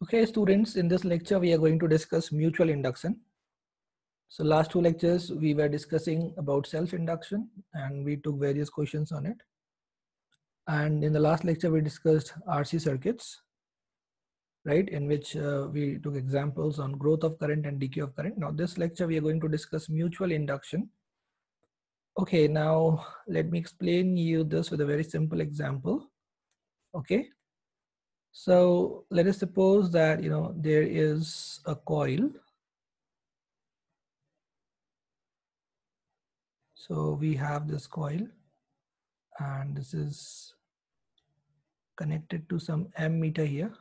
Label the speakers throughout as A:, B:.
A: Okay, students, in this lecture, we are going to discuss mutual induction. So last two lectures, we were discussing about self-induction and we took various questions on it. And in the last lecture, we discussed RC circuits, right? In which we took examples on growth of current and decay of current. Now this lecture, we are going to discuss mutual induction. Okay, now let me explain you this with a very simple example. Okay. So let us suppose that, there is a coil. So we have this coil and this is connected to some ammeter here,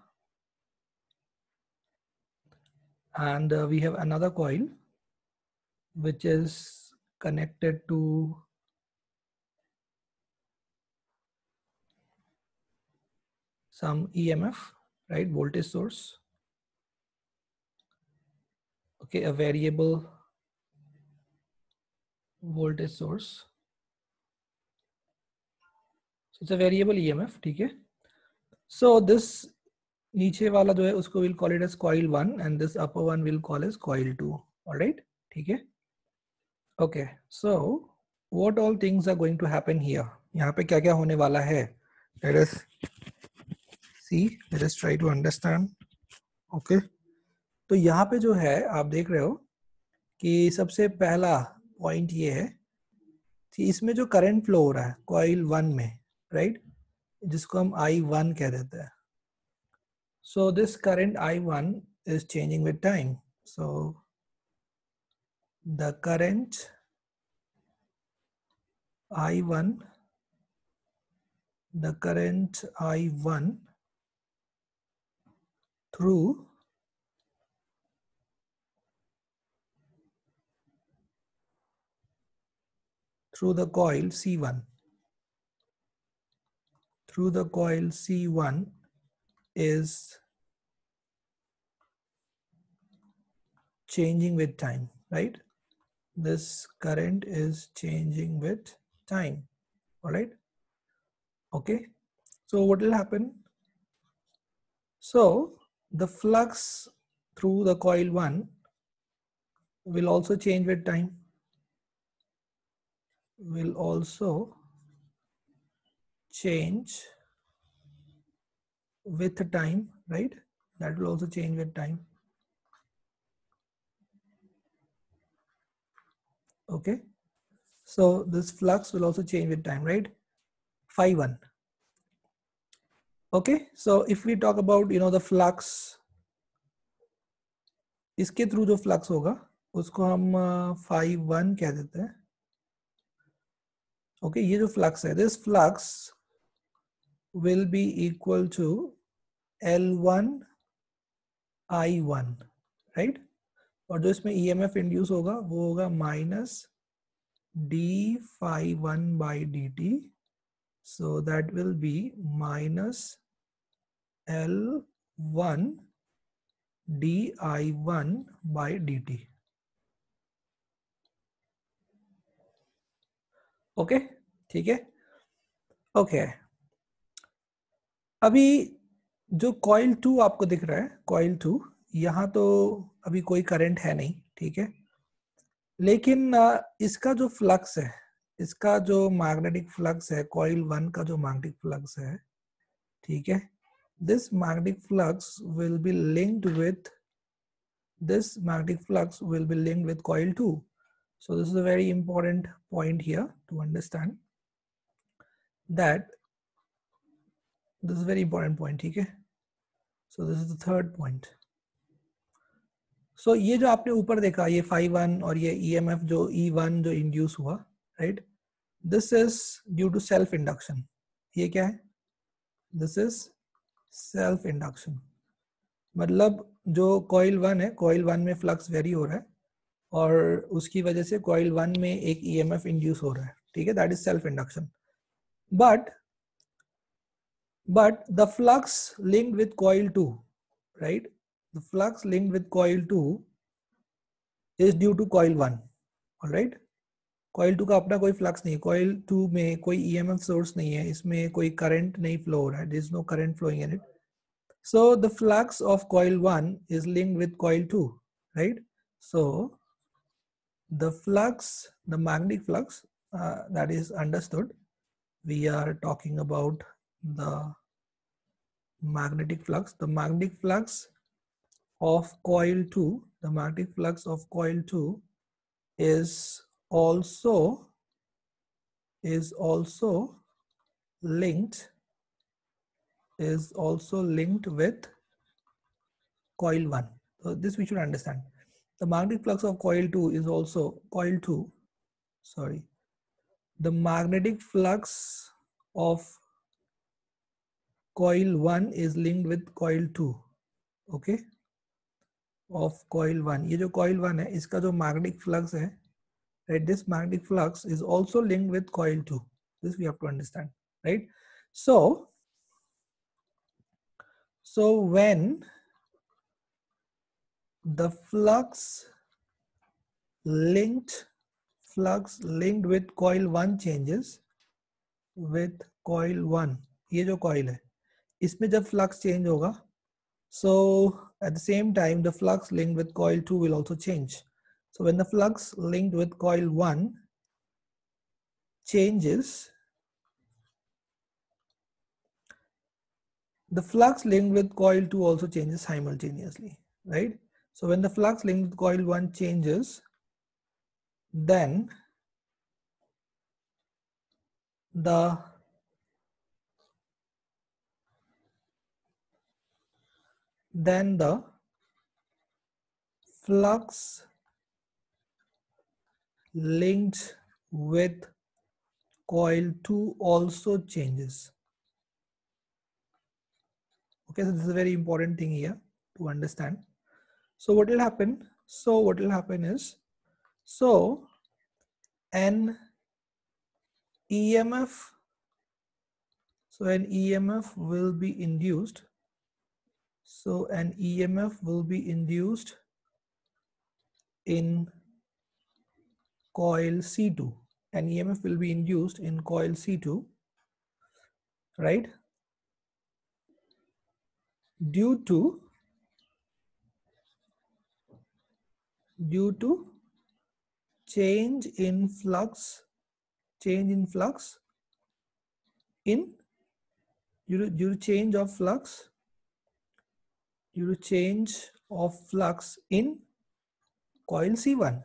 A: and we have another coil which is connected to some EMF, right, voltage source. Okay, a variable voltage source. So it's a variable EMF, ठीक है. So this नीचे वाला जो है उसको we'll call it as coil 1 and this upper one we'll call as coil 2. All right, ठीक है. Okay, so what all things are going to happen here? यहाँ पे क्या क्या होने वाला है? Let us see, let us try to understand. Okay, तो यहाँ पे जो है आप देख रहे हो कि सबसे पहला पॉइंट ये है कि इसमें जो करंट फ्लो हो रहा है कॉइल 1 में, राइट, जिसको हम I1 कह देते हैं. So this current I1 is changing with time. So the current I1 through the coil C1, through the coil C1 is changing with time, right? This current is changing with time. All right. Okay. So what will happen? So the flux through the coil 1 will also change with time. Will also change with time, right? That will also change with time. Okay. So this flux will also change with time, right? Phi 1. Okay. So if we talk about, the flux, इसके through जो flux होगा उसको हम phi 1 कह देते हैं. Okay, ये जो फ्लक्स है, this flux will be equal to L1 I1, right. और जो इसमें EMF इंड्यूस होगा वो होगा minus d phi 1 by dt. So that will be minus L1 di1 by dt. Okay, ठीक है. ओके, अभी जो कॉइल 2 आपको दिख रहा है, कॉइल 2, यहाँ तो अभी कोई करंट है नहीं, ठीक है. लेकिन इसका जो फ्लक्स है, इसका जो मैग्नेटिक फ्लक्स है, कॉइल 1 का जो मैग्नेटिक फ्लक्स है, ठीक है, this magnetic flux will be linked with coil 2. So this is a very important point here to understand that this is a very important point, ठीक है. So this is the third point. So ये जो आपने ऊपर देखा, ये phi 1 और ये EMF जो E1 जो इंड्यूस हुआ, right, this is due to self induction. ये क्या है? This is self induction. मतलब जो coil 1 है, coil 1 में फ्लक्स वेरी हो रहा है और उसकी वजह से coil 1 में एक EMF इंड्यूस हो रहा है, ठीक है, that is self induction. But the flux linked with coil 2, right, the flux linked with coil 2 is due to coil 1. all right. coil 2 का अपना कोई फ्लक्स नहीं है, coil 2 में कोई EMF सोर्स नहीं है, इसमें कोई करंट नहीं फ्लो हो रहा है, there is no current flowing in it. So the flux of coil 1 is linked with coil 2, right? So the flux, the magnetic flux, that is understood. We are talking about the magnetic flux. The magnetic flux of coil 2, the magnetic flux of coil 2 is also linked with coil 1. So this we should understand. The magnetic flux of coil 2 is also coil 2. Sorry. The magnetic flux of coil 1 is linked with coil 2. Okay. Of coil 1. ये जो coil 1 है, इसका जो magnetic flux है, right? This magnetic flux is also linked with coil 2. This we have to understand, right? So when the flux linked with coil 1 changes with coil 1, ये जो coil है इसमें जब flux change होगा, so at the same time the flux linked with coil 2 will also change. So when the flux linked with coil 1 changes, the flux linked with coil 2 also changes simultaneously, right? So when the flux linked with coil 1 changes, then the flux linked with coil 2 also changes. Okay, so this is a very important thing here to understand. So what will happen? Is, so an EMF, will be induced. So an EMF will be induced in coil C2. An EMF will be induced in coil C2, right? Due to change in flux in due to change of flux in coil C1.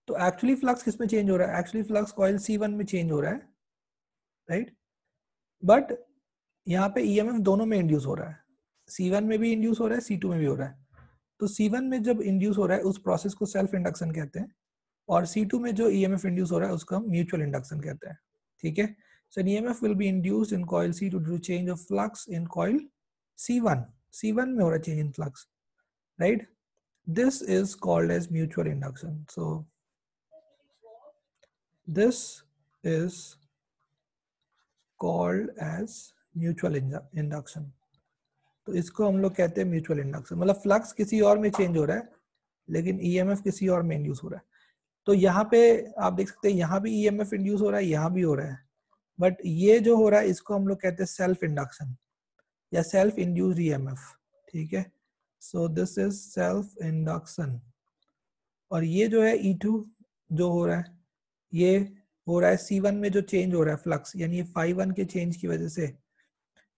A: तो actually flux किस में change हो रहा है? Actually flux coil C1 में change हो रहा है, राइट? बट यहाँ पे EMF दोनों में इंड्यूस हो रहा है, C1 में भी इंड्यूस हो रहा है, C2 में भी हो रहा है. तो C1 में जब इंड्यूस हो रहा है उस प्रोसेस को सेल्फ इंडक्शन कहते हैं, और C2 में जो EMF इंड्यूस हो रहा है उसको हम म्यूचुअल इंडक्शन कहते हैं. ठीक है? So an EMF will be induced in coil C2 due to change of flux in coil C1. C1 में हो रहा है change in flux, right? This is called as mutual induction. So this is called as mutual induction. तो इसको हम लोग कहते हैं म्यूचुअल इंडक्शन. मतलब फ्लक्स किसी और में चेंज हो रहा है लेकिन EMF किसी और में इंड्यूस हो रहा है. तो यहाँ पे आप देख सकते हैं, यहाँ भी EMF इंड्यूस हो रहा है, यहाँ भी हो रहा है, बट ये जो हो रहा है इसको हम लोग कहते हैं सेल्फ इंडक्शन या सेल्फ इंड्यूस्ड EMF. ठीक है? So this is self induction. और ये जो है E2 जो हो रहा है, ये हो रहा है C1 में जो चेंज हो रहा है फ्लक्स, यानी ये phi1 के चेंज की वजह से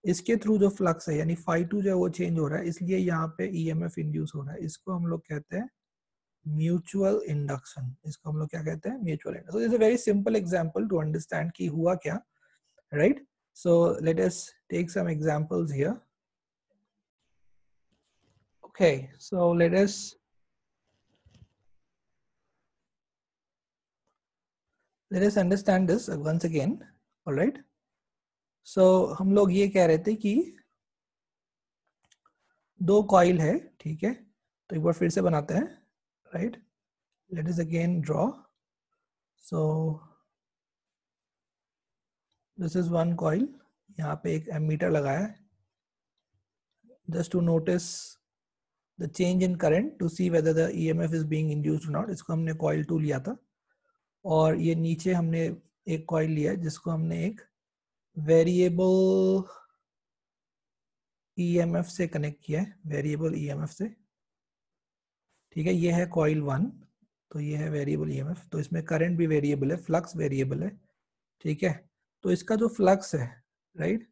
A: इसके थ्रू जो फ्लक्स है यानी phi2 जो है वो चेंज हो रहा है, इसलिए यहाँ पे EMF इंड्यूस हो रहा है. इसको हम लोग कहते हैं म्यूचुअल इंडक्शन. इसको हम लोग क्या कहते हैं? Mutual induction. So this is a very simple example to understand कि हुआ क्या, right? So let us take some examples here. Okay, so let us understand this once again. All right. So हम लोग ये कह रहे थे कि दो कॉइल है, ठीक है? तो एक बार फिर से बनाते हैं, right? Let us again draw. So this is one coil. यहाँ पे एक एमीटर लगाया है just to notice the change in current to see whether the EMF is being induced or not. इसको हमने कॉइल 2 लिया था, और ये नीचे हमने एक कॉइल लिया है जिसको हमने एक वेरिएबल ईएमएफ से कनेक्ट किया है, वेरिएबल ईएमएफ से, ठीक है। ये है कॉइल 1, तो ये है वेरिएबल ईएमएफ, तो इसमें करंट भी वेरिएबल है, फ्लक्स वेरिएबल है, ठीक है। तो इसका जो फ्लक्स है, राइट,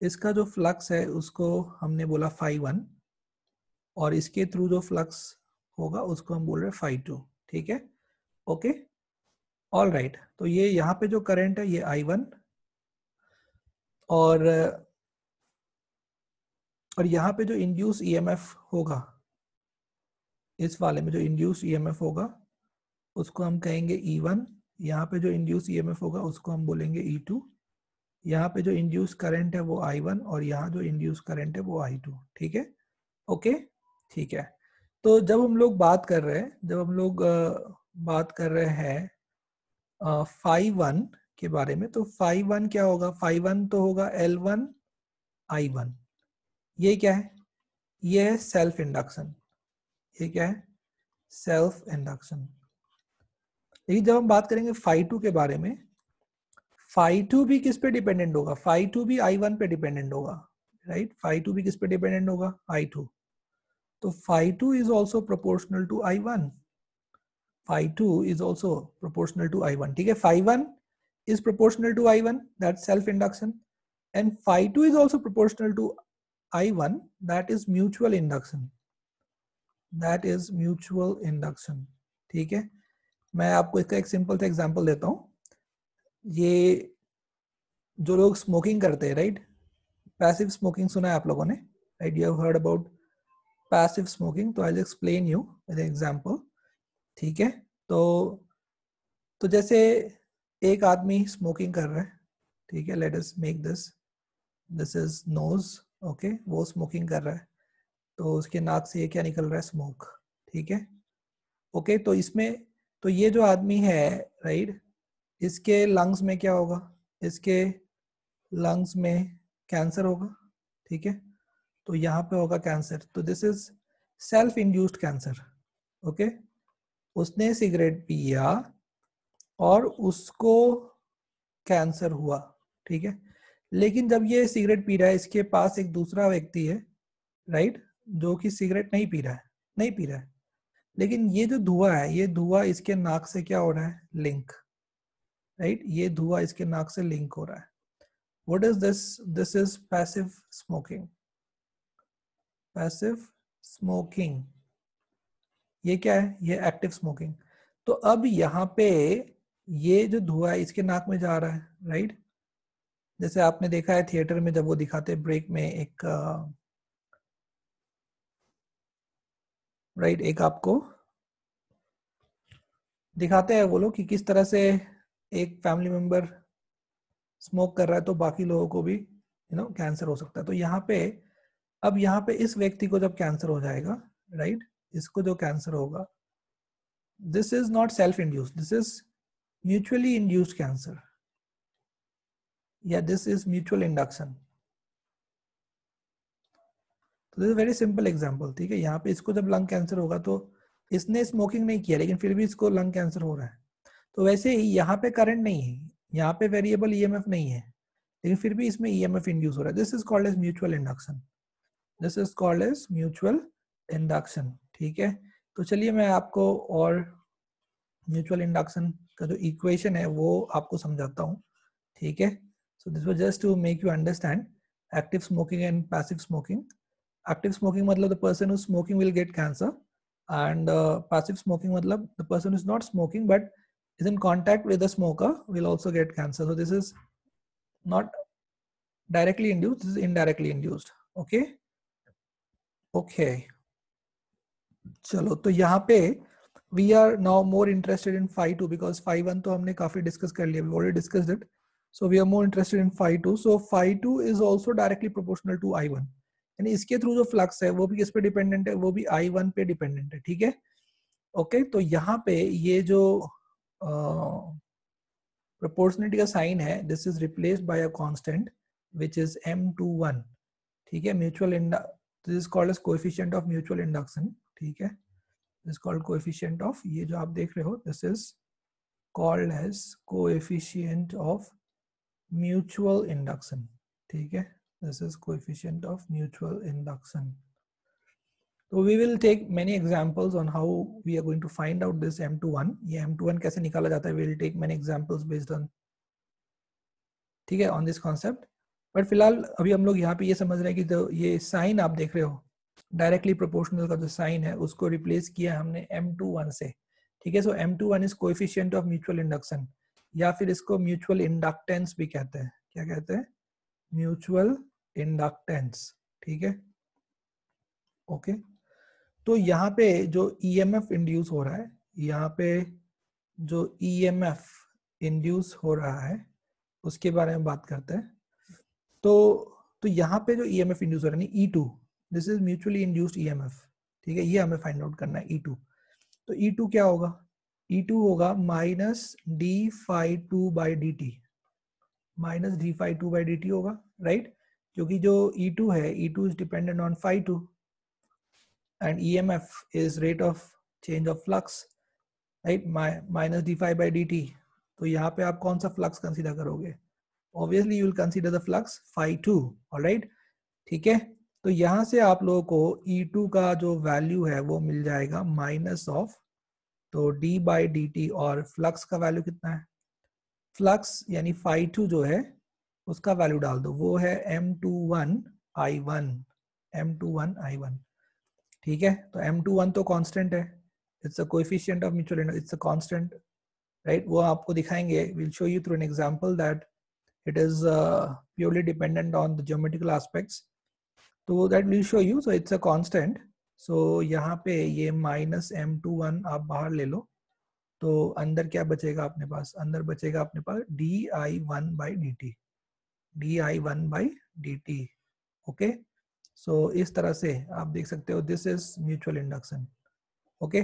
A: इसका जो फ्लक्स है उसको हमने बोला phi1, और इसके थ्रू जो फ्लक्स होगा उसको हम बोल रहे हैं phi2, ठीक है। Okay, all right. तो ये यहाँ पे जो करंट है ये I1, और यहाँ पे जो इंड्यूस ईएमएफ होगा, इस वाले में जो इंड्यूस ईएमएफ होगा उसको हम कहेंगे E1, यहाँ पे जो इंड्यूस ईएमएफ होगा उसको हम बोलेंगे E2, यहाँ पे जो इंड्यूस करंट है वो I1, और यहाँ जो इंड्यूस करंट है वो I2, ठीक है। ओके, ठीक है। तो जब हम लोग बात कर रहे हैं, बात कर रहे हैं phi1 के बारे में, तो phi1 क्या होगा? phi1 तो होगा L1 I1। ये क्या है? ये है सेल्फ इंडक्शन। ये क्या है? Self induction. लेकिन जब हम बात करेंगे phi2 के बारे में, phi2 भी किस पे डिपेंडेंट होगा? phi2 भी I1 पे डिपेंडेंट होगा, राइट। phi2 भी किस पे डिपेंडेंट होगा? I2। तो phi2 is also proportional to I1। phi2 is also proportional to I1, ठीक है। phi1 is proportional to I1, that's self induction, and phi2 is also proportional to I1, that is mutual induction, that is mutual induction, ठीक है। मैं आपको इसका एक simple सा example देता हूं। ये जो लोग स्मोकिंग करते हैं, राइट, पैसिव स्मोकिंग सुना है आप लोगों ने, right, you have heard about passive smoking. तो I will explain you with example, ठीक है। तो जैसे एक आदमी स्मोकिंग कर रहा है, ठीक है, let us make this is nose, okay. वो स्मोकिंग कर रहा है, तो उसके नाक से ये क्या निकल रहा है? स्मोक, ठीक है। ओके, तो इसमें, तो ये जो आदमी है, राइट, इसके लंग्स में क्या होगा? इसके लंग्स में कैंसर होगा, ठीक है। तो यहाँ पे होगा कैंसर, तो this is self induced cancer, okay. उसने सिगरेट पिया और उसको कैंसर हुआ, ठीक है। लेकिन जब ये सिगरेट पी रहा है, इसके पास एक दूसरा व्यक्ति है, राइट, जो कि सिगरेट नहीं पी रहा है, नहीं पी रहा है, लेकिन ये जो धुआं है, ये धुआं इसके नाक से क्या हो रहा है? लिंक, राइट, ये धुआं इसके नाक से लिंक हो रहा है। What is this? This is passive smoking, passive smoking. ये क्या है? ये एक्टिव स्मोकिंग। तो अब यहाँ पे ये जो धुआं है इसके नाक में जा रहा है, राइट। जैसे आपने देखा है थिएटर में, जब वो दिखाते हैं ब्रेक में एक, राइट, एक आपको दिखाते हैं वो लोग कि किस तरह से एक फैमिली मेंबर स्मोक कर रहा है तो बाकी लोगों को भी कैंसर हो सकता है। तो यहाँ पे, अब यहाँ पे इस व्यक्ति को जब कैंसर हो जाएगा, राइट, इसको जो कैंसर होगा, this is not self induced, this is mutually induced cancer, या दिस इज म्यूचुअल इंडक्शन। तो this is very simple example, ठीक है। यहाँ पे इसको जब लंग कैंसर होगा, तो इसने स्मोकिंग नहीं किया लेकिन फिर भी इसको लंग कैंसर हो रहा है। तो वैसे ही यहाँ पे करंट नहीं है, यहाँ पे वेरिएबल ईएमएफ नहीं है, लेकिन फिर भी इसमें ईएमएफ इंड्यूस हो रहा है। This is called as mutual induction, this is called as mutual induction, ठीक है। तो चलिए मैं आपको और म्यूचुअल इंडक्शन का जो इक्वेशन है वो आपको समझाता हूँ, ठीक है। So this was just to make you understand active smoking and passive smoking. Active smoking मतलब the person who smoking will get cancer, and passive smoking matlab the person who is not smoking but is in contact with the smoker will also get cancer. So this is not directly induced, this is indirectly induced, okay. Okay, चलो, तो यहाँ पे we are now more interested in phi2 because phi1 तो हमने काफी discuss कर लिया, we already discussed it, so we are more interested in phi2. So phi2 is also directly proportional to I1, यानी इसके थ्रू जो फ्लक्स है वो भी किस पे डिपेंडेंट है? वो भी I1 पे डिपेंडेंट है, ठीक है। ओके, तो यहाँ पे ये जो प्रोपोर्शनलिटी का साइन है, this is replaced by a constant which is M21, ठीक है। Mutual this is called as coefficient of mutual induction, ठीक है। दिस कॉल्ड कोएफिशिएंट ऑफ, ये जो आप देख रहे हो this is called as coefficient of mutual induction, ठीक है। This is coefficient of mutual induction. So we will take many examples on how we are going to find out this M21. ये M21 कैसे निकाला जाता है? We will take many examples based on, ठीक है, on this concept. But फिलहाल अभी हम लोग यहाँ पे ये समझ रहे हैं कि जो ये साइन आप देख रहे हो, डायरेक्टली प्रोपोर्शनल का जो साइन है उसको रिप्लेस किया हमने M21 से, ठीक है. सो M21 is coefficient of mutual induction, या फिर इसको म्यूचुअल इंडक्टेंस भी कहते हैं. क्या कहते हैं? म्यूचुअल इंडक्टेंस, ठीक है. ओके, तो यहाँ पे जो EMF इंड्यूस हो रहा है, यहाँ पे जो EMF इंड्यूस हो रहा है उसके बारे में बात करते हैं. तो यहाँ पे जो EMF इंड्यूस हो रहा है E2, this is mutually induced EMF, ठीक है. ये हमें फाइंड आउट करना है E2. तो E2 क्या होगा? E2 होगा माइनस d∅2/dt, माइनस d∅2/dt होगा, राइट. क्योंकि जो E2 है, E2 is dependent on ∅2 and EMF is rate of change of flux, right, minus d∅/dt. तो यहाँ पे आप कौन सा फ्लक्स कंसीडर करोगे? Obviously you will consider the flux ∅2, alright, ठीक है. तो यहाँ से आप लोगों को E2 का जो वैल्यू है वो मिल जाएगा माइनस ऑफ, तो d/dt, और फ्लक्स का वैल्यू कितना है? फ्लक्स यानी ∅2 जो है उसका वैल्यू डाल दो, वो है M21I1, M21I1, ठीक है. तो M21 तो कांस्टेंट है, it's a coefficient of mutual induction, it's a constant, right. वो आपको दिखाएंगे, will show you through an example that it is purely dependent on the geometrical aspects. तो that will show you. So it's a constant. So यहाँ पे ये minus M21 आप बाहर ले लो, तो अंदर क्या बचेगा अपने पास? अंदर बचेगा अपने पास di1/dt, di1/dt, ओके. सो इस तरह से आप देख सकते हो, this is mutual induction, okay.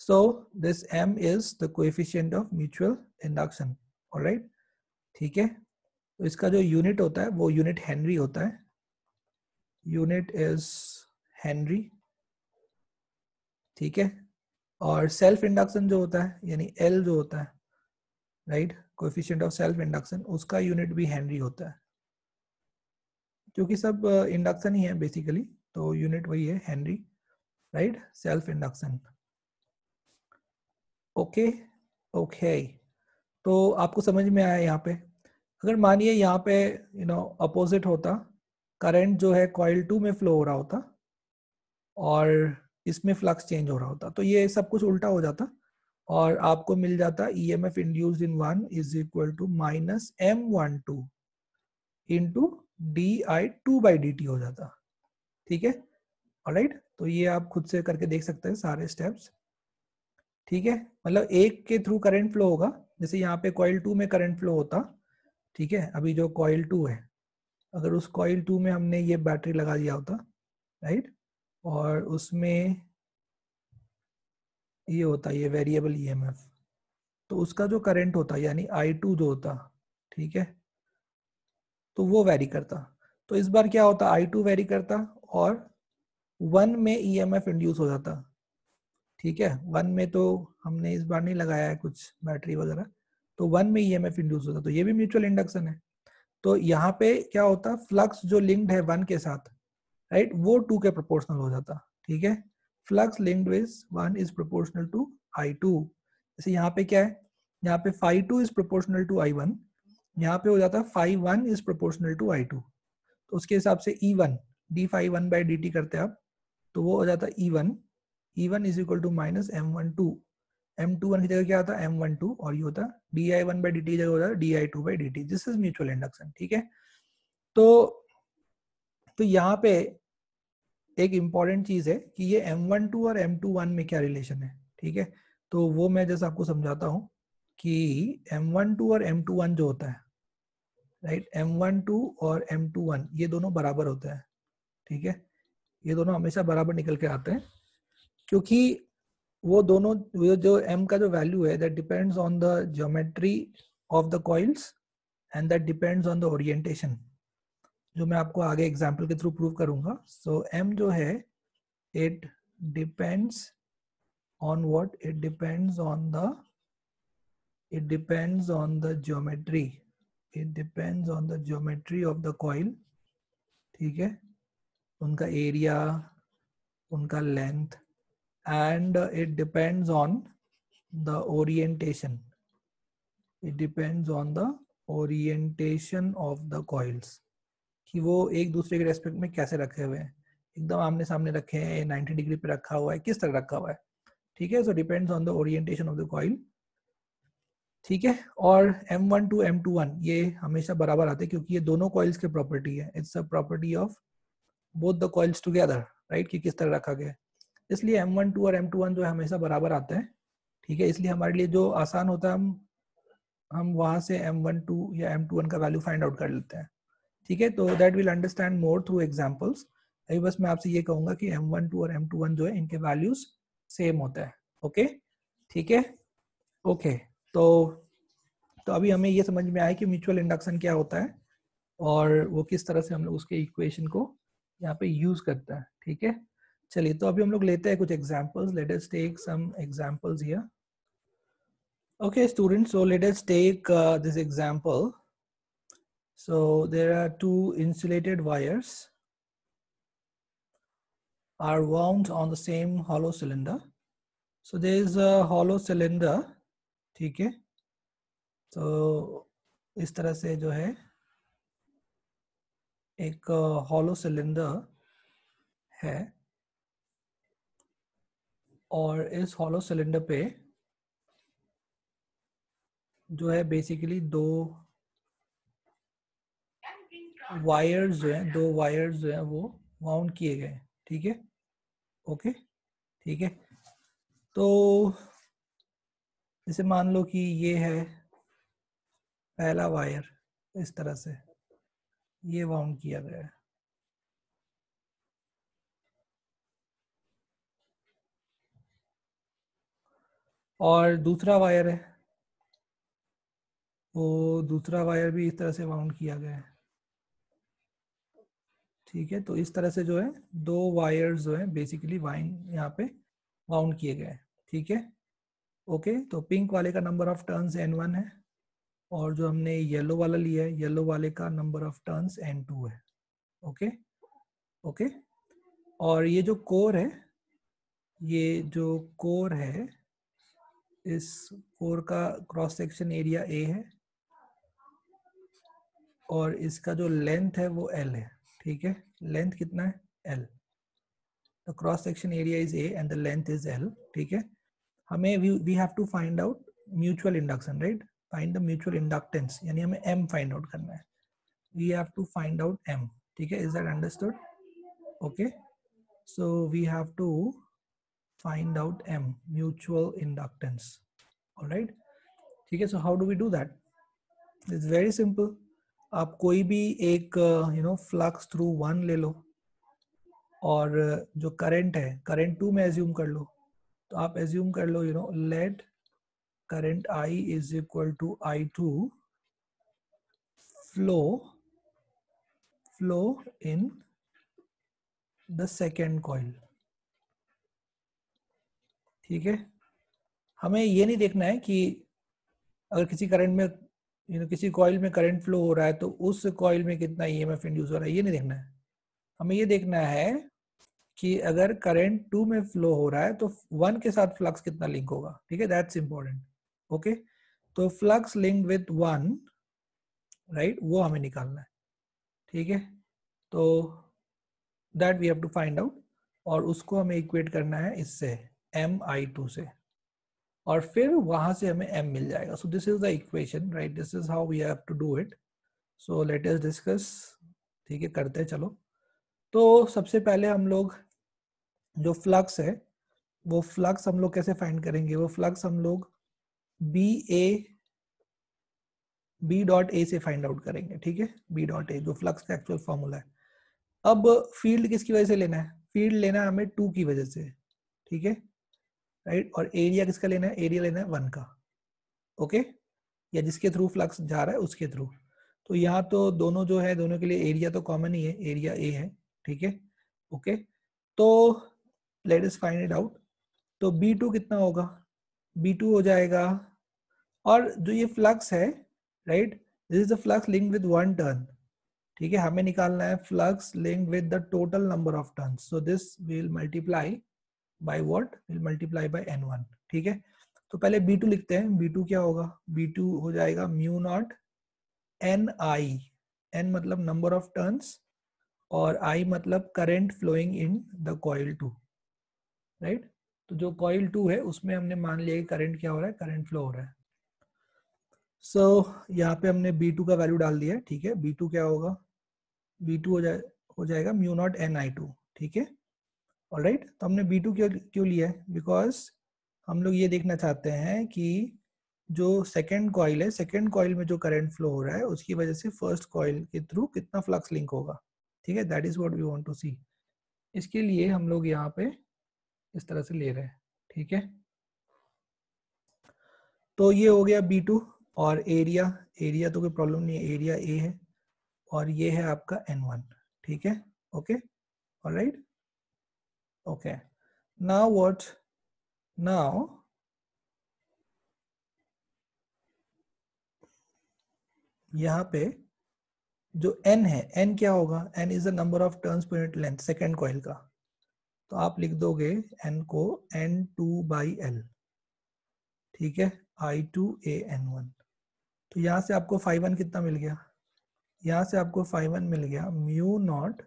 A: So this M is the coefficient of mutual induction, alright, ठीक है. तो इसका जो यूनिट होता है वो यूनिट हेनरी होता है, यूनिट इज हेनरी, ठीक है. और सेल्फ इंडक्शन जो होता है यानी L जो होता है, right, coefficient of self induction, उसका यूनिट भी हेनरी होता है, क्योंकि सब इंडक्शन ही है बेसिकली, तो यूनिट वही है, Henry, right, self induction, okay. Okay, तो आपको समझ में आया यहाँ पे. अगर मानिए यहाँ पे अपोजिट होता, करंट जो है कॉइल 2 में फ्लो हो रहा होता और इसमें फ्लक्स चेंज हो रहा होता, तो ये सब कुछ उल्टा हो जाता और आपको मिल जाता EMF induced in 1 is equal to minus M12 into di2/dt हो जाता, ठीक है, ऑलराइट. तो ये आप खुद से करके देख सकते हैं सारे स्टेप्स, ठीक है. मतलब एक के थ्रू करंट फ्लो होगा, जैसे यहाँ पे कॉइल 2 में करंट फ्लो होता, ठीक है. अभी जो कॉइल 2 है, अगर उस कॉइल 2 में हमने ये बैटरी लगा दिया होता, राइट, और उसमें ये होता, ये वेरिएबल EMF, तो उसका जो करंट होता यानी I2 जो होता, ठीक है, तो वो वेरी करता. तो इस बार क्या होता, I2 वेरी करता और 1 में EMF इंड्यूस हो जाता, ठीक है. 1 में तो हमने इस बार नहीं लगाया है कुछ बैटरी वगैरह, तो 1 में EMF इंड्यूस होता, तो ये भी म्यूचुअल इंडक्शन है. तो यहाँ पे क्या होता, फ्लक्स जो लिंक्ड है 1 के साथ, राइट, वो 2 के प्रोपोर्शनल हो जाता, ठीक है. Flux linked with 1 is proportional to I2. जैसे यहाँ पे क्या है, यहाँ पे ∅2 इज प्रोपोर्शनल टू I1, यहाँ पे हो जाता ∅1 इज प्रोपोर्शनल टू I2. तो उसके हिसाब से E1 d∅1/dt करते हैं आप, तो वो हो जाता E1 is equal to minus M12, M21 की जगह क्या आता है M12, और ये होता di1/dt की जगह होता है di2/dt. This is mutual induction, ठीक है. तो यहाँ पे एक इम्पॉर्टेंट चीज है कि ये M12 और M21 में क्या रिलेशन है, ठीक है. तो वो मैं जैसे आपको समझाता हूँ कि M12 और M21 जो होता है, राइट, M12 और M21 ये दोनों बराबर होते हैं, ठीक है. ये दोनों हमेशा बराबर निकल के आते हैं, क्योंकि वो दोनों, जो M का जो वैल्यू है that depends on the geometry of the coils and that depends on the orientation, जो मैं आपको आगे एग्जांपल के थ्रू प्रूव करूंगा. सो M जो है, it depends on what? It depends on the geometry. It depends on the geometry of the coil ठीक है, उनका एरिया, उनका length, and it depends on the orientation, it depends on the orientation of the coils, कि वो एक दूसरे के respect में कैसे रखे हुए हैं, एकदम आमने सामने रखे हैं, 90 डिग्री पे रखा हुआ है, किस तरह रखा हुआ है, ठीक है। So depends on the orientation of the coil, ठीक है। और M1 टू M21 ये हमेशा बराबर आते हैं क्योंकि ये दोनों कॉइल्स के प्रॉपर्टी है, it's a property of both the coils together, right, कि किस तरह रखा गया है, इसलिए M12 और M21 जो है हमेशा बराबर आते हैं, ठीक है। इसलिए हमारे लिए जो आसान होता है, हम वहां से M12 या M21 का वैल्यू फाइंड आउट कर लेते हैं, ठीक है। तो that will understand more through examples. अभी बस मैं आपसे ये कहूंगा कि M12 और M21 जो है इनके वैल्यूज सेम होता है, ओके, ठीक है, ओके। तो अभी हमें ये समझ में आया कि म्यूचुअल इंडक्शन क्या होता है और वो किस तरह से हम लोग उसके इक्वेशन को यहाँ पे यूज करता है, ठीक है। चलिए, तो अभी हम लोग लेते हैं कुछ examples, let us take some examples here. Okay, students, so let us take this example. So there are two insulated wires are wound on the same hollow cylinder. So there is a hollow cylinder, ठीक है। तो इस तरह से जो है एक hollow cylinder है और इस hollow cylinder पे जो है बेसिकली दो वायर्स जो है वो वाउंड किए गए, ठीक है, ओके, ठीक है। तो जैसे मान लो कि ये है पहला वायर, इस तरह से ये वाउंड किया गया है, और दूसरा वायर है, वो दूसरा वायर भी इस तरह से वाउंड किया गया है, ठीक है। तो इस तरह से जो है दो वायर्स जो है बेसिकली वाइन यहाँ पे वाउंड किए गए हैं, ठीक है, ओके। तो पिंक वाले का नंबर ऑफ टर्न्स N1 है और जो हमने येलो वाला लिया है, येलो वाले का नंबर ऑफ टर्न्स N2 है, ओके, ओके। और ये जो कोर है, ये जो कोर है, इस कोर का क्रॉस सेक्शन एरिया A है और इसका जो लेंथ है वो L है, ठीक है। लेंथ कितना है? L। The cross section area is A and the length is L, ठीक है। हमें we have to find out mutual induction, right, find the mutual inductance, यानी हमें M फाइंड आउट करना है, we have to find out M, ठीक है। Is that understood? Okay, so we have to find out M, mutual inductance, all right, ठीक है। So how do we do that? It's very simple. आप कोई भी एक फ्लक्स थ्रू 1 ले लो और जो करंट है करंट 2 में एज्यूम कर लो, तो आप एज्यूम कर लो let current I is equal to I2 flow in the second coil, ठीक है। हमें ये नहीं देखना है कि अगर किसी करंट में किसी कॉइल में करंट फ्लो हो रहा है तो उस कॉइल में कितना ईएमएफ इंड्यूस हो रहा है, ये नहीं देखना है। हमें ये देखना है कि अगर करंट 2 में फ्लो हो रहा है तो 1 के साथ फ्लक्स कितना लिंक होगा, ठीक है, दैट्स इंपॉर्टेंट, ओके। तो फ्लक्स लिंक विद 1, राइट, वो हमें निकालना है, ठीक है। तो that we have to find out और उसको हमें इक्वेट करना है इससे MI2 से, और फिर वहां से हमें M मिल जाएगा। So this is the equation, right, this is how we have to do it. So let us discuss, ठीक है, करते हैं, चलो। तो सबसे पहले हम लोग जो फ्लक्स है वो फ्लक्स हम लोग कैसे फाइंड करेंगे, वो फ्लक्स हम लोग बी डॉट ए से फाइंड आउट करेंगे, ठीक है, बी डॉट ए जो फ्लक्स का एक्चुअल फॉर्मूला है। अब फील्ड किसकी वजह से लेना है? फील्ड लेना है हमें 2 की वजह से, ठीक है, राइट। और एरिया किसका लेना है? एरिया लेना है 1 का, ओके, या जिसके थ्रू फ्लक्स जा रहा है उसके थ्रू। तो यहाँ तो दोनों जो है दोनों के लिए एरिया तो कॉमन ही है, एरिया ए है, ठीक है, ओके। तो let us find it out. तो B2 कितना होगा? B2 हो जाएगा, और जो ये फ्लक्स है, right, this is the flux linked with 1 turn, ठीक है, हमें निकालना है flux linked with the total number of turns, so this will multiply by what, will multiply by n1। ठीक है, तो पहले b2 लिखते हैं। b2 क्या होगा, b2 हो जाएगा mu naught N I, N मतलब नंबर ऑफ टर्न्स और आई मतलब current flowing in the coil 2, right. तो जो कॉइल 2 है उसमें हमने मान लिया कि करंट क्या हो रहा है, करंट फ्लो हो रहा है। सो यहाँ पे हमने b2 का वैल्यू डाल दिया है। ठीक है, b2 क्या होगा, b2 हो जाएगा mu naught N I two. ठीक है, ऑलराइट। तो हमने b2 क्यों क्यों लिया है, बिकॉज हम लोग ये देखना चाहते हैं कि जो सेकेंड कॉइल है, सेकेंड कॉइल में जो करंट फ्लो हो रहा है उसकी वजह से फर्स्ट कॉइल के थ्रू कितना फ्लक्स लिंक होगा। ठीक है, that is what we want to see. इसके लिए हम लोग यहाँ पे इस तरह से ले रहे हैं। ठीक है, तो ये हो गया b2 और एरिया, एरिया तो कोई प्रॉब्लम नहीं है, एरिया a है और ये है आपका n1। ठीक है, okay, alright, okay. Now what, now यहाँ पे जो n है, n क्या होगा, n is the number of turns per unit length second coil का। तो आप लिख दोगे n को n2/l। ठीक है, I2a n1। तो यहाँ से आपको φ1 कितना मिल गया, यहाँ से आपको φ1 मिल गया म्यू नॉट,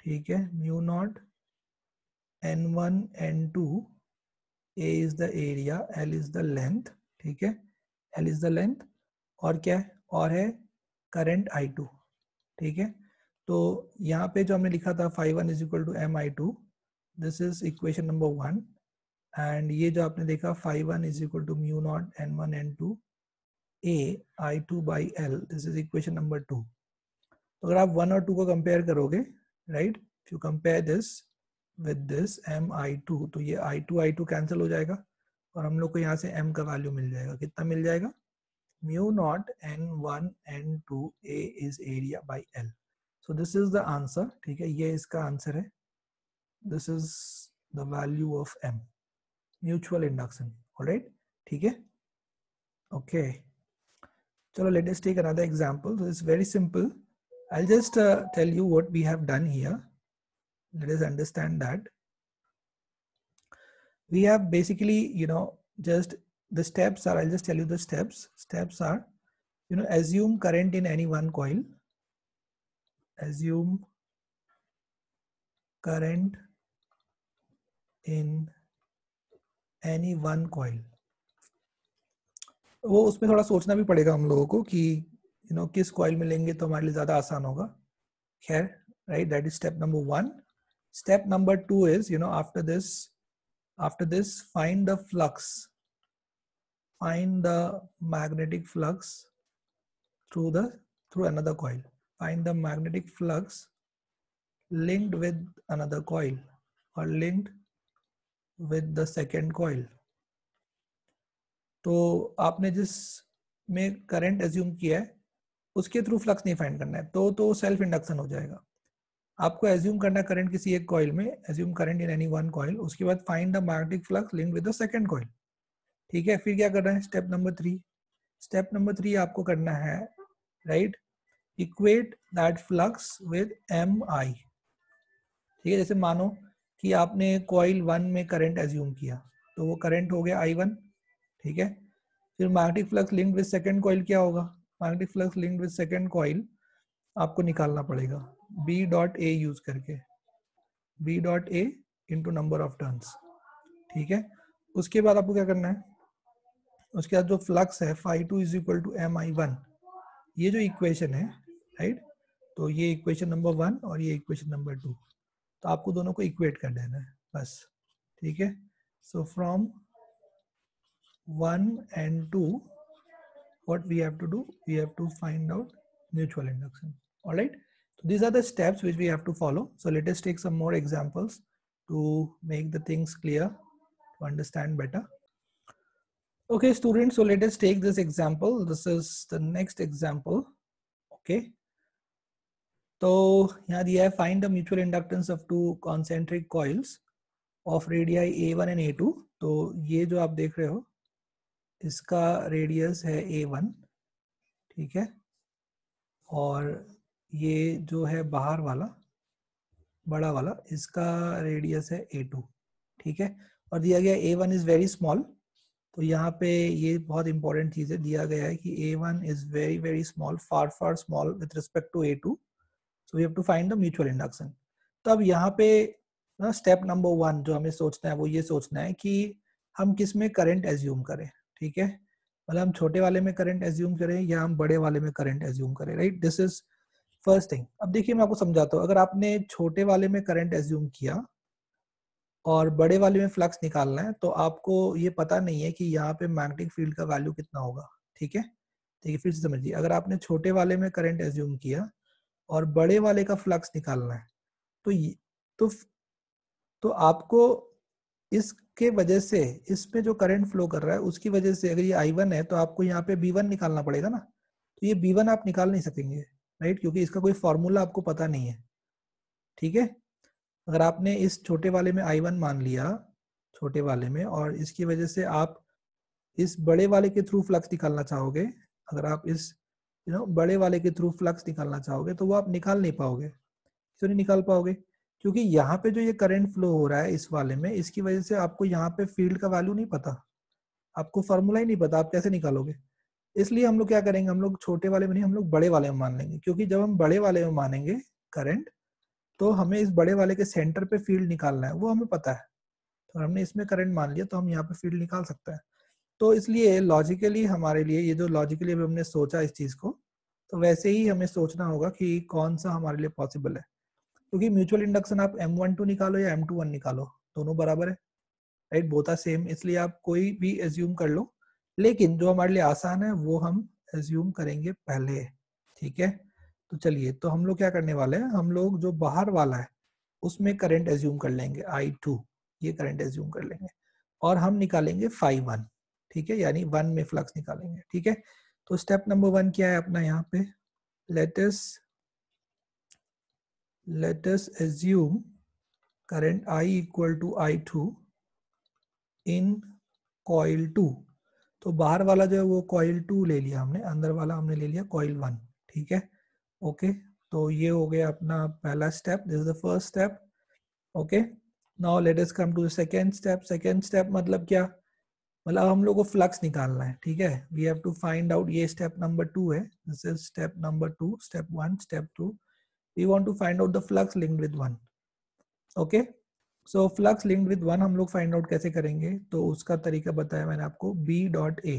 A: ठीक है, mu not n1 n2, a is the area, l is the length. ठीक है, l इज द लेंथ और क्या है, और है करंट I2। ठीक है, तो यहाँ पे जो हमने लिखा था φ1 is equal to mi2, this is equation number 1। And ये जो आपने देखा φ1 is equal to mu not n1 n2 a I2/l, this is equation number 2। तो अगर आप 1 और 2 को कंपेयर करोगे, right, if you compare this with this mi2, तो ये I2 कैंसिल हो जाएगा और हम लोग को यहाँ से m का वैल्यू मिल जाएगा। कितना मिल जाएगा, mu not n1 n2 a is area by l। So this is the answer. ठीक है, ये इसका आंसर है, this is the value of m, mutual induction. Alright, ठीक है, ओके। चलो, let us take another example. So it's very simple. I'll just tell you what we have done here. Let us understand that. We have basically, just the steps are, I'll just tell you the steps. Steps are, assume current in any one coil. Assume current in any one coil. वो उसमें थोड़ा सोचना भी पड़ेगा हम लोगों को कि किस कॉइल में लेंगे तो हमारे लिए ज़्यादा आसान होगा। खैर, right, that is step number 1. Step number 2 is, after this find the flux, find the magnetic flux through another coil. Find the magnetic flux linked with another coil or linked with the second coil. तो आपने जिस में current assume किया है उसके through flux नहीं find करना है, तो सेल्फ इंडक्शन हो जाएगा। आपको एज्यूम करना करंट किसी एक कॉइल में, assume current in any one coil, उसके बाद find the magnetic flux linked with the second coil. ठीक है, फिर क्या करना है, स्टेप नंबर 3। स्टेप नंबर 3 आपको करना है, right, equate that flux with mi। ठीक है, जैसे मानो कि आपने कॉइल 1 में करंट एज्यूम किया तो वो करंट हो गया I1। ठीक है, फिर magnetic flux linked with second coil क्या होगा, magnetic flux linked with second coil आपको निकालना पड़ेगा B.A यूज करके, B.A into number of turns. ठीक है, उसके बाद आपको क्या करना है, उसके बाद जो फ्लक्स है φ2 इज इक्वल टू mi1, ये जो इक्वेशन है, राइट, तो ये इक्वेशन नंबर 1 और ये इक्वेशन नंबर 2, तो आपको दोनों को इक्वेट कर देना है बस। ठीक है, so from 1 and 2 what we have to do, we have to find out mutual induction. All right, so these are the steps which we have to follow. So let us take some more examples to make the things clear, to understand better. Okay students, so let us take this example. This is the next example. Okay, तो यहाँ दिया है find the mutual inductance of two concentric coils of radii a1 and a2। तो ये जो आप देख रहे हो इसका रेडियस है a1, ठीक है, और ये जो है बाहर वाला बड़ा वाला, इसका रेडियस है A2, ठीक है। और दिया गया A1 इज वेरी स्मॉल, तो यहाँ पे ये बहुत इंपॉर्टेंट चीज है, दिया गया है कि A1 is very very small, far small with respect to A2, so we have to find the mutual induction. तो अब यहाँ पे ना स्टेप नंबर 1 जो हमें सोचना है वो ये सोचना है कि हम किस में करंट एज्यूम करें, ठीक है। मतलब हम छोटे वाले में करंट एज्यूम करें या हम बड़े वाले में करंट एज्यूम करें, right. This is first thing. अब देखिए मैं आपको समझाता हूँ, अगर आपने छोटे वाले में करंट एज्यूम किया और बड़े वाले में फ्लक्स निकालना है, तो आपको ये पता नहीं है कि यहाँ पे मैग्नेटिक फील्ड का वैल्यू कितना होगा, ठीक है। देखिए फिर से समझिए, अगर आपने छोटे वाले में करंट एज्यूम किया और बड़े वाले का फ्लक्स निकालना है, तो तो तो आपको इसके वजह से, इसमें जो करंट फ्लो कर रहा है उसकी वजह से, अगर ये I1 है तो आपको यहाँ पे B1 निकालना पड़ेगा ना। तो ये B1 आप निकाल नहीं सकेंगे, राइट, क्योंकि इसका कोई फॉर्मूला आपको पता नहीं है, ठीक है। अगर आपने इस छोटे वाले में I1 मान लिया, छोटे वाले में, और इसकी वजह से आप इस बड़े वाले के थ्रू फ्लक्स निकालना चाहोगे, अगर आप इस बड़े वाले के थ्रू फ्लक्स निकालना चाहोगे, तो वो आप निकाल नहीं पाओगे। क्यों नहीं निकाल पाओगे? क्योंकि यहाँ पे जो ये करंट फ्लो हो रहा है इस वाले में, इसकी वजह से आपको यहाँ पे फील्ड का वैल्यू नहीं पता, आपको फॉर्मूला ही नहीं पता, आप कैसे निकालोगे? इसलिए हम लोग क्या करेंगे, हम लोग छोटे वाले में नहीं, हम लोग बड़े वाले में मान लेंगे, क्योंकि जब हम बड़े वाले में मानेंगे करंट, तो हमें इस बड़े वाले के सेंटर पे फील्ड निकालना है, वो हमें पता है। तो हमने इसमें करंट मान लिया तो हम यहाँ पे फील्ड निकाल सकते हैं। तो इसलिए लॉजिकली हमारे लिए, ये जो लॉजिकली अभी हमने सोचा इस चीज को, तो वैसे ही हमें सोचना होगा कि कौन सा हमारे लिए पॉसिबल है। क्योंकि म्यूचुअल इंडक्शन आप M12 निकालो या M21 निकालो, दोनों बराबर है, राइट, बोथ आर सेम, इसलिए आप कोई भी एज्यूम कर लो, लेकिन जो हमारे लिए आसान है वो हम एज्यूम करेंगे पहले, ठीक है। तो चलिए, तो हम लोग क्या करने वाले हैं, हम लोग जो बाहर वाला है उसमें करंट एज्यूम कर लेंगे I2, ये करंट एज्यूम कर लेंगे, और हम निकालेंगे phi1, ठीक है, यानी 1 में फ्लक्स निकालेंगे, ठीक है। तो स्टेप नंबर 1 क्या है अपना यहाँ पे, let us assume current I equal to I2 in coil 2। तो बाहर वाला जो है वो coil 2 ले लिया हमने, अंदर वाला हमने ले लिया coil 1, ठीक है। ओके, तो ये हो गया अपना पहला step, this is the first step. Okay, now let us come to the second step. Second step मतलब क्या, मतलब हम लोग को फ्लक्स निकालना है, ठीक है। We have to find out, ये स्टेप नंबर 2 है, this is step number 2, step 1, step 2, we want to find out the flux linked with 1। Okay, so flux linked with 1 हम लोग फाइंड आउट कैसे करेंगे, तो उसका तरीका बताया मैंने आपको, B.A,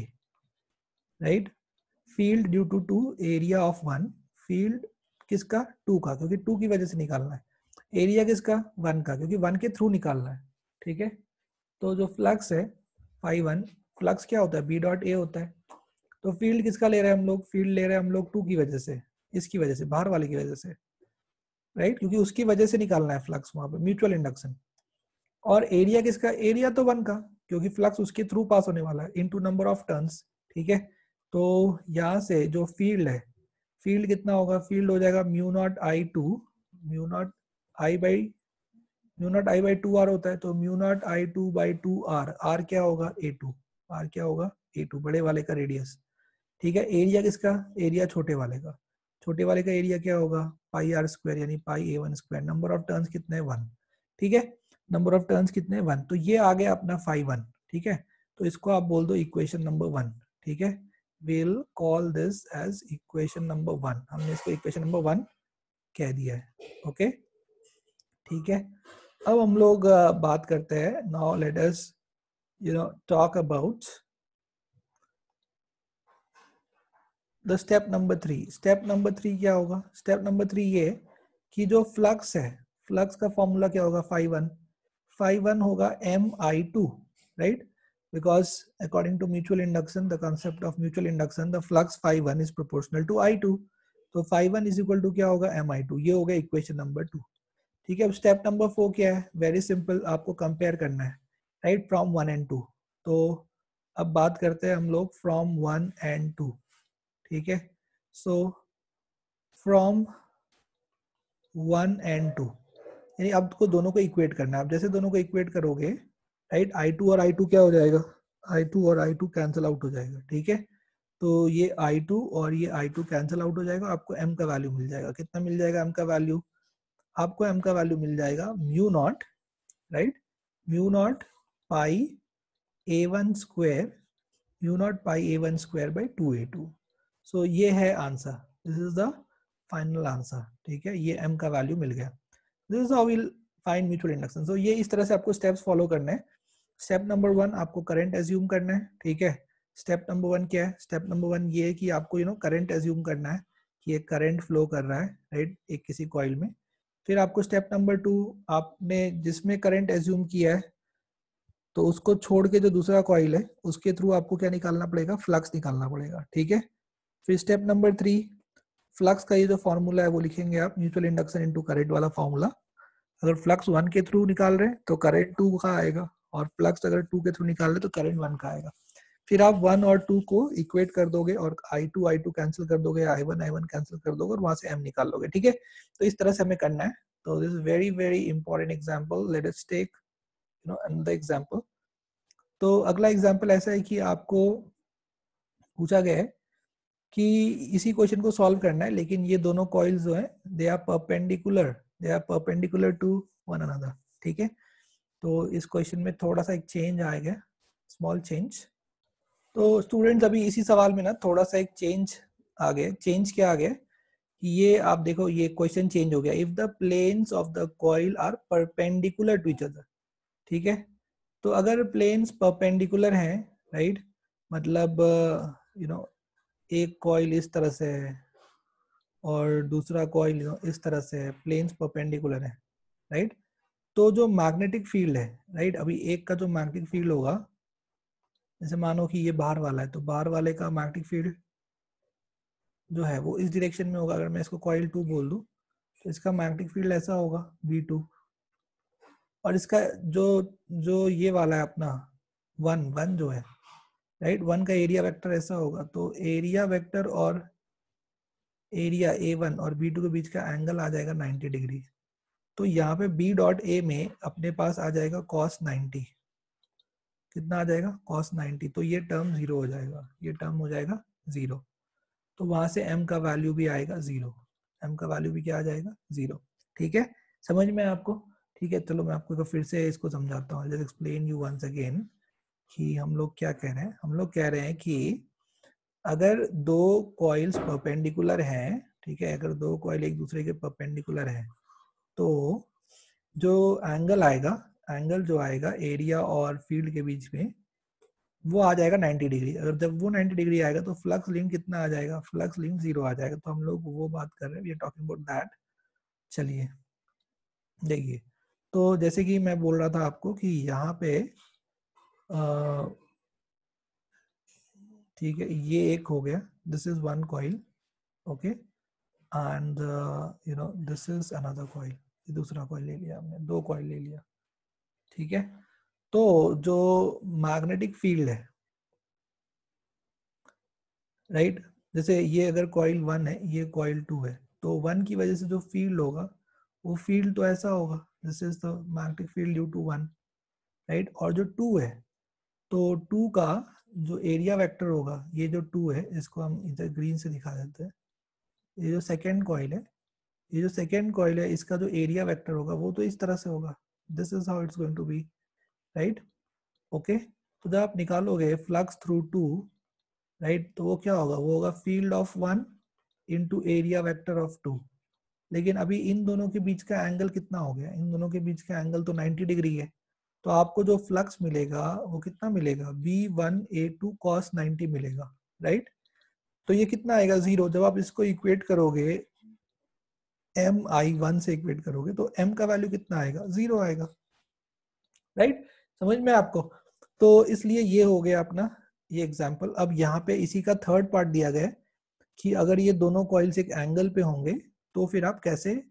A: right, field due to 2 area of 1, field किसका, 2 का, क्योंकि 2 की वजह से निकालना है, एरिया किसका, 1 का, क्योंकि 1 के थ्रू निकालना है, ठीक है। तो जो फ्लक्स है phi1, फ्लक्स क्या होता है, B.A होता है। तो फील्ड किसका ले रहे हैं हम लोग, फील्ड ले रहे हैं हम लोग 2 की वजह से, इसकी वजह से, बाहर वाले की वजह से, राइट, क्योंकि उसकी वजह से निकालना है फ्लक्स वहां पे, म्यूचुअल इंडक्शन। और एरिया किसका, एरिया तो 1 का, क्योंकि फ्लक्स उसके थ्रू पास होने वाला है, इनटू नंबर ऑफ टर्न्स, ठीक है। तो यहाँ से जो फील्ड है, फील्ड कितना होगा, फील्ड हो जाएगा mu not I2, mu not I by 2 r होता है, तो mu naught I2 by 2 r, r क्या होगा A2, r क्या होगा A2, बड़े वाले का रेडियस, ठीक है। एरिया किसका, एरिया छोटे वाले का, छोटे वाले का एरिया क्या होगा, पाई आर स्क्वायर, यानी पाई A1 square, number of turns कितने हैं 1, ठीक है, नंबर ऑफ टर्न्स कितने हैं 1, तो ये आ गया अपना phi1, ठीक है। तो इसको आप बोल दो इक्वेशन नंबर 1, ठीक है, we'll call this as equation number 1, हमने इसको इक्वेशन नंबर 1 कह दिया है, ओके, ठीक है। अब हम लोग बात करते हैं, now let us talk about the step number 3। Step number 3 क्या होगा, स्टेप नंबर 3 ये कि जो फ्लक्स है, फ्लक्स का फॉर्मूला क्या होगा, phi1 होगा MI2, right, because according to mutual induction, the concept of mutual induction, the flux phi1 is proportional to I2, तो phi1 is equal to क्या होगा, MI2, ये हो गया इक्वेशन नंबर 2, ठीक है। अब स्टेप नंबर 4 क्या है, वेरी सिंपल, आपको कंपेयर करना है, राइट, फ्रॉम 1 and 2। तो अब बात करते हैं हम लोग फ्रॉम 1 and 2, ठीक है। सो फ्रॉम 1 and 2, यानी आपको दोनों को इक्वेट करना है। आप जैसे दोनों को इक्वेट करोगे, राइट, I2 और I2 क्या हो जाएगा, I2 और I2 कैंसिल आउट हो जाएगा, ठीक है। तो ये I2 और ये I2 कैंसिल आउट हो जाएगा, आपको m का वैल्यू मिल जाएगा। कितना मिल जाएगा m का वैल्यू? आपको m का वैल्यू मिल जाएगा mu not, right, mu not pi a1 square, mu not pi a1 square by 2a2। So ये है answer, this is the final answer, ठीक है, ये m का वैल्यू मिल गया। This is how will find mutual induction. So ये इस तरह से आपको स्टेप्स फॉलो करने हैं। स्टेप नंबर 1 आपको करंट एज्यूम करना है, ठीक है। स्टेप नंबर 1 क्या है? स्टेप नंबर 1 ये है कि आपको करंट एज्यूम करना है कि एक करंट फ्लो कर रहा है, राइट, एक किसी कॉइल में। फिर आपको स्टेप नंबर 2, आपने जिसमें करंट एज्यूम किया है तो उसको छोड़ के जो दूसरा कॉइल है उसके थ्रू आपको क्या निकालना पड़ेगा? फ्लक्स निकालना पड़ेगा, ठीक है। फिर स्टेप नंबर 3, फ्लक्स का ये जो फॉर्मूला है वो लिखेंगे आप, म्यूचुअल इंडक्शन इनटू करंट वाला फॉर्मूला। अगर फ्लक्स 1 के थ्रू निकाल रहे हैं तो करंट 2 का आएगा, और फ्लक्स अगर 2 के थ्रू निकाल रहे हैं तो करंट 1 का आएगा। फिर आप 1 और 2 को इक्वेट कर दोगे और I2 कैंसिल कर दोगे, I1 कैंसिल कर दोगे और वहां से m निकाल लोगे, ठीक है। तो इस तरह से हमें करना है। तो this is very very important example. Let us take another example. तो अगला एग्जांपल ऐसा है कि आपको पूछा गया है कि इसी क्वेश्चन को सॉल्व करना है, लेकिन ये दोनों कॉइल्स जो है they are perpendicular to one another, ठीक है। तो इस क्वेश्चन में थोड़ा सा एक चेंज आएगा, स्मॉल चेंज। तो स्टूडेंट्स अभी इसी सवाल में ना थोड़ा सा एक चेंज आ गया। चेंज क्या आ गया कि ये आप देखो, ये क्वेश्चन चेंज हो गया। If the planes of the coil are perpendicular to each other, ठीक है। तो अगर प्लेन्स परपेंडिकुलर हैं, राइट, मतलब एक कॉइल इस तरह से है और दूसरा कॉइल इस तरह से है, प्लेन्स परपेंडिकुलर है, राइट। तो जो मैग्नेटिक फील्ड है, राइट, अभी एक का जो मैग्नेटिक फील्ड होगा, जैसे मानो कि ये बाहर वाला है, तो बाहर वाले का मैग्नेटिक फील्ड जो है वो इस डायरेक्शन में होगा। अगर मैं इसको कॉइल 2 बोल दूं तो इसका मैग्नेटिक फील्ड ऐसा होगा V2, और इसका जो जो ये वाला है अपना वन वन जो है, राइट, वन का एरिया वेक्टर ऐसा होगा। तो एरिया वेक्टर और एरिया A1 और B2 के बीच का एंगल आ जाएगा 90 डिग्री। तो यहाँ पे B डॉट A में अपने पास आ जाएगा cos 90। कितना आ जाएगा? cos 90। तो ये टर्म जीरो हो जाएगा, ये टर्म हो जाएगा जीरो। तो वहां से m का वैल्यू भी आएगा जीरो, m का वैल्यू भी क्या आ जाएगा? जीरो, ठीक है। समझ में आपको? ठीक है, चलो मैं आपको फिर से इसको समझाता हूँ। Just explain you once again कि हम लोग क्या कह रहे हैं। हम लोग कह रहे हैं कि अगर दो कॉइल्स परपेंडिकुलर हैं, ठीक है, अगर दो कॉइल एक दूसरे के परपेंडिकुलर हैं तो जो एंगल आएगा, एंगल जो आएगा एरिया और फील्ड के बीच में, वो आ जाएगा 90 डिग्री। अगर जब वो 90 डिग्री आएगा तो फ्लक्स लिंक कितना आ जाएगा? फ्लक्स लिंक जीरो आ जाएगा। तो हम लोग वो बात कर रहे हैं, we are talking about that. चलिए देखिए, तो जैसे कि मैं बोल रहा था आपको कि यहाँ पे ठीक है, ये एक हो गया, this is one coil, okay, and this is another coil. दूसरा कॉइल ले लिया हमने, दो कॉइल ले लिया, ठीक है। तो जो मैग्नेटिक फील्ड है, राइट, जैसे ये अगर कॉइल 1 है, ये कॉइल 2 है, तो 1 की वजह से जो फील्ड होगा वो फील्ड तो ऐसा होगा, this is the magnetic field due to 1, right. और जो 2 है, तो 2 का जो एरिया वेक्टर होगा, ये जो 2 है इसको हम इधर ग्रीन से दिखा देते हैं। ये जो सेकेंड कॉइल है, ये जो सेकेंड कॉइल है, इसका जो एरिया वेक्टर होगा वो तो इस तरह से होगा, this is how it's going to be, right, okay. तो जब आप निकालोगे फ्लक्स थ्रू 2, राइट, तो वो क्या होगा? वो होगा field of 1 into area vector of 2। लेकिन अभी इन दोनों के बीच का एंगल कितना हो गया? इन दोनों के बीच का एंगल तो 90 डिग्री है। तो आपको जो फ्लक्स मिलेगा वो कितना मिलेगा? B1A2 cos 90 मिलेगा, राइट। तो ये कितना आएगा? जीरो। जब आप इसको इक्वेट करोगे, MI1 से इक्वेट करोगे तो m का वैल्यू कितना आएगा? जीरो आएगा, राइट। समझ में आपको? तो इसलिए ये हो गया अपना ये एग्जाम्पल। अब यहाँ पे इसी का थर्ड पार्ट दिया गया है कि अगर ये दोनों कॉइल्स एक एंगल पे होंगे तो फिर आप कैसे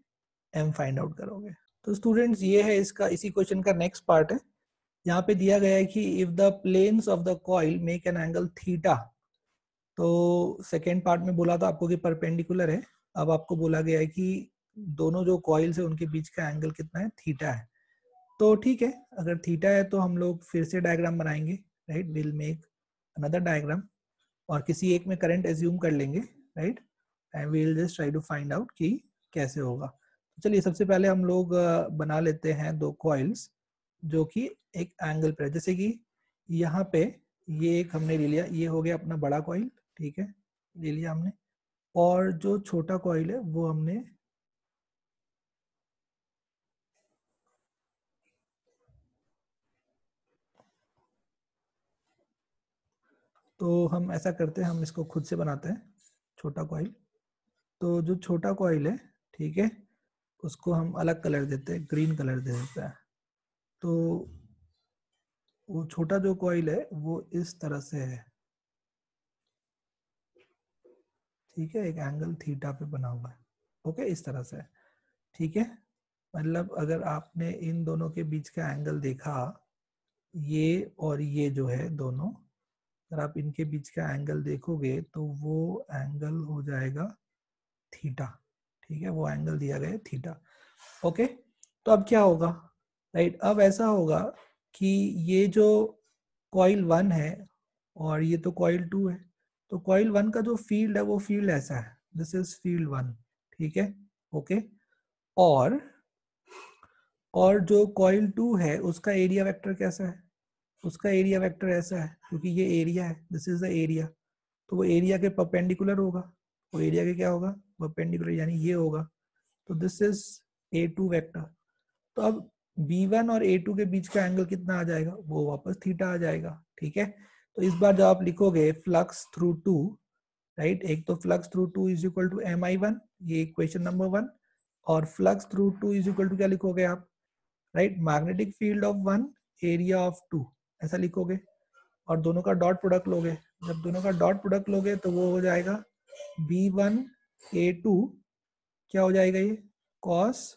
A: m फाइंड आउट करोगे। तो स्टूडेंट्स ये है इसका, इसी क्वेश्चन का नेक्स्ट पार्ट है। यहाँ पे दिया गया है कि if the planes of the coil make an angle theta. तो सेकेंड पार्ट में बोला था आपको कि परपेंडिकुलर है। अब आपको बोला गया है कि दोनों जो कॉइल्स है उनके बीच का एंगल कितना है? थीटा है। तो ठीक है, अगर थीटा है तो हम लोग फिर से डायग्राम बनाएंगे, right, will make another diagram. और किसी एक में करंट एज्यूम कर लेंगे, right, and we will just try to find out कि कैसे होगा। तो चलिए सबसे पहले हम लोग बना लेते हैं दो कॉइल्स जो कि एक एंगल पर, जैसे कि यहाँ पे ये एक हमने ले लिया, ये हो गया अपना बड़ा कॉइल, ठीक है, ले लिया हमने, और जो छोटा कॉइल है वो हमने तो हम ऐसा करते हैं, हम इसको खुद से बनाते हैं छोटा कॉइल। तो जो छोटा कॉइल है, ठीक है, उसको हम अलग कलर देते हैं, ग्रीन कलर दे देते हैं। तो वो छोटा जो कॉइल है वो इस तरह से है, ठीक है, एक एंगल थीटा पे बना हुआ है, ओके, इस तरह से, ठीक है। मतलब अगर आपने इन दोनों के बीच का एंगल देखा, ये और ये जो है दोनों, अगर आप इनके बीच का एंगल देखोगे तो वो एंगल हो जाएगा थीटा, ठीक है, वो एंगल दिया गया है थीटा, ओके। तो अब क्या होगा, राइट, अब ऐसा होगा कि ये जो कॉइल 1 है और ये तो कॉइल 2 है, तो कॉइल 1 का जो फील्ड है वो फील्ड ऐसा है, दिस इज फील्ड 1, ठीक है, ओके। और और जो कॉइल 2 है उसका एरिया वेक्टर कैसा है, उसका एरिया वेक्टर ऐसा है, क्योंकि ये एरिया है, दिस इज द एरिया, तो वो एरिया के परपेंडिकुलर होगा, वो एरिया के क्या होगा, परपेंडिकुलर, यानी ये होगा, तो दिस इज A2 वेक्टर। तो अब B1 और A2 के बीच का एंगल कितना आ जाएगा, वो वापस थीटा आ जाएगा, ठीक है। तो इस बार जब आप लिखोगे फ्लक्स थ्रू 2, राइट, एक तो flux through 2 is equal to MI1, ये इक्वेशन नंबर 1, और flux through 2 is equal to क्या लिखोगे आप, right, magnetic field of 1 area of 2, ऐसा लिखोगे, और दोनों का डॉट प्रोडक्ट लोगे, जब दोनों का डॉट प्रोडक्ट लोगे तो वो हो जाएगा B1 A2, क्या हो जाएगा ये, कॉस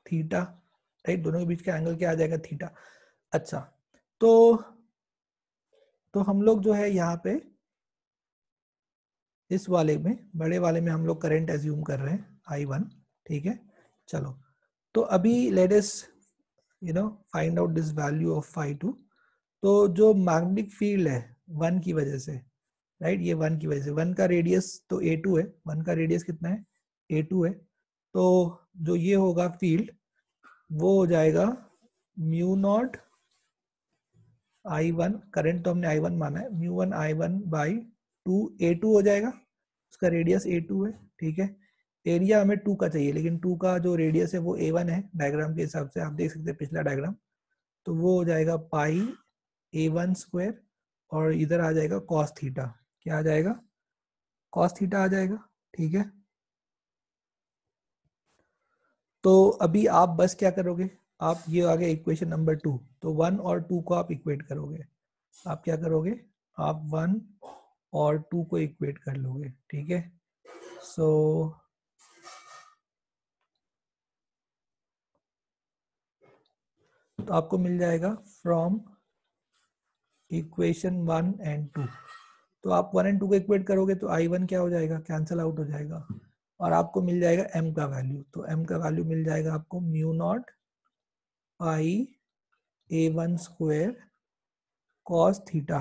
A: थीटा, राइट, दोनों के बीच का एंगल क्या आ जाएगा, थीटा। अच्छा, तो हम लोग जो है यहाँ पे इस वाले में, बड़े वाले में हम लोग करंट एज्यूम कर रहे हैं I1, ठीक है। चलो, तो अभी let us find out this value of phi2। तो जो मैग्नेटिक फील्ड है 1 की वजह से, राइट, ये 1 की वजह से, 1 का रेडियस तो A2 है, 1 का रेडियस कितना है, A2 है, तो जो ये होगा फील्ड वो हो जाएगा म्यू नॉट I1, करंट तो हमने I1 माना है, म्यू 1 I1 बाई 2 A2 हो जाएगा, उसका रेडियस A2 है, ठीक है। एरिया हमें 2 का चाहिए, लेकिन 2 का जो रेडियस है वो A1 है, डायग्राम के हिसाब से आप देख सकते हैं पिछला डायग्राम, तो वो हो जाएगा पाई A1 स्क्वायर, और इधर आ जाएगा कॉस थीटा, क्या आ जाएगा, कॉस थीटा आ जाएगा, ठीक है। तो अभी आप बस क्या करोगे, आप ये आ गया इक्वेशन नंबर 2, तो 1 और 2 को आप इक्वेट करोगे, आप क्या करोगे, आप 1 और 2 को इक्वेट कर लोगे, ठीक है। सो तो आपको मिल जाएगा फ्रॉम इक्वेशन 1 एंड 2, तो आप 1 एंड 2 को इक्वेट करोगे तो I1 क्या हो जाएगा, कैंसल आउट हो जाएगा, और आपको मिल जाएगा m का वैल्यू, तो m का वैल्यू मिल जाएगा आपको mu not pi A1 square cos theta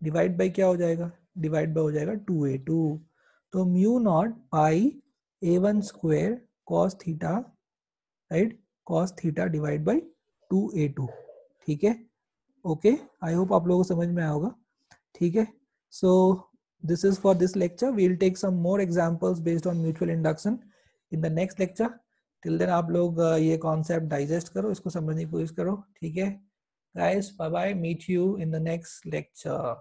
A: divide by क्या हो जाएगा, डिवाइड बाई हो जाएगा 2A2, तो mu not pi A1 square cos theta, right, cos theta divide by 2A2, ठीक है, ओके। आई होप आप लोगों को समझ में आया होगा, ठीक है। So this is for this lecture, we will take some more examples based on mutual induction in the next lecture. Till then आप लोग ये कॉन्सेप्ट डाइजेस्ट करो, इसको समझने की कोशिश करो, ठीक है। Guys, bye bye, meet you in the next lecture.